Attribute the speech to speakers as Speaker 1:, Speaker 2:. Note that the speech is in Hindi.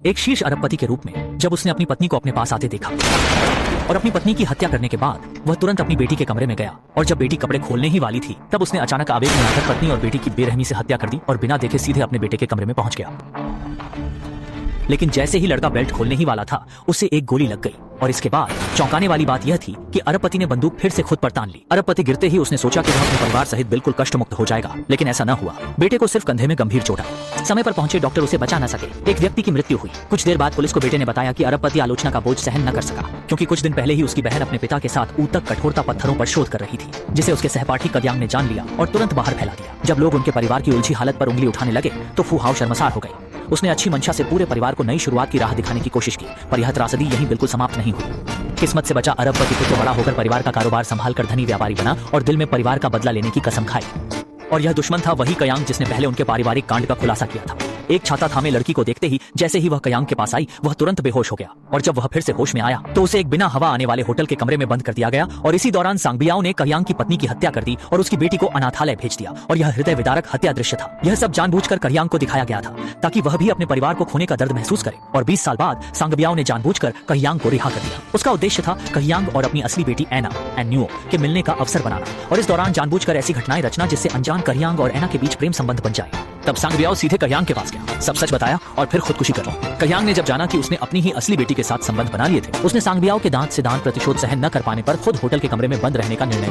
Speaker 1: एक शीर्ष अरबपति के रूप में जब उसने अपनी पत्नी को अपने पास आते देखा और अपनी पत्नी की हत्या करने के बाद वह तुरंत अपनी बेटी के कमरे में गया और जब बेटी कपड़े खोलने ही वाली थी तब उसने अचानक आवेग में आकर पत्नी और बेटी की बेरहमी से हत्या कर दी और बिना देखे सीधे अपने बेटे के कमरे में पहुंच गया। लेकिन जैसे ही लड़का बेल्ट खोलने ही वाला था उसे एक गोली लग गई और इसके बाद चौंकाने वाली बात यह थी कि अरबपति ने बंदूक फिर से खुद पर तान ली। अरबपति गिरते ही उसने सोचा कि वह अपने परिवार सहित बिल्कुल कष्ट मुक्त हो जाएगा, लेकिन ऐसा न हुआ। बेटे को सिर्फ कंधे में गंभीर चोट आई। समय पर पहुंचे डॉक्टर उसे बचा न सके। एक व्यक्ति की मृत्यु हुई। कुछ देर बाद पुलिस को बेटे ने बताया कि अरबपति आलोचना का बोझ सहन न कर सका, क्योंकि कुछ दिन पहले ही उसकी बहन अपने पिता के साथ ऊतक कठोरता पत्थरों पर शोध कर रही थी, जिसे उसके सहपाठी कव्यांग ने जान लिया और तुरंत बाहर फैला दिया। जब लोग उनके परिवार की उलझी हालत पर उंगली उठाने लगे तो फूहाव शर्मसार हो गई। उसने अच्छी मंशा से पूरे परिवार को नई शुरुआत की राह दिखाने की कोशिश की, पर यह त्रासदी यहीं बिल्कुल समाप्त नहीं हुई। किस्मत से बचा अरबपति तो बड़ा होकर परिवार का कारोबार संभाल कर धनी व्यापारी बना और दिल में परिवार का बदला लेने की कसम खाई। और यह दुश्मन था वही कयांग जिसने पहले उनके पारिवारिक कांड का खुलासा किया था। एक छाता थामे लड़की को देखते ही जैसे ही वह कयांग के पास आई वह तुरंत बेहोश हो गया, और जब वह फिर से होश में आया तो उसे एक बिना हवा आने वाले होटल के कमरे में बंद कर दिया गया। और इसी दौरान सांगबियाओ ने कयांग की पत्नी की हत्या कर दी और उसकी बेटी को अनाथालय भेज दिया। और यह हृदय विदारक हत्या दृश्य था। यह सब जानबूझकर कयांग को दिखाया गया था ताकि वह भी अपने परिवार को खोने का दर्द महसूस करे। और 20 साल बाद सांगबियाओ ने जानबूझकर कयांग को रिहा कर दिया। उसका उद्देश्य था कयांग और अपनी असली बेटी एना एन्युओ के मिलने का अवसर बनाना, और इस दौरान जानबूझकर ऐसी घटनाएं रचना जिससे अनजान कयांग और एना के बीच प्रेम संबंध बन जाए। तब सांगबियाओ सीधे कयांग के पास गया, सब सच बताया और फिर खुदकुशी कर ली। कयांग ने जब जाना कि उसने अपनी ही असली बेटी के साथ संबंध बना लिए थे, उसने सांगबियाओ के दांत से दांत प्रतिशोध सहन न कर पाने पर खुद होटल के कमरे में बंद रहने का निर्णय लिया।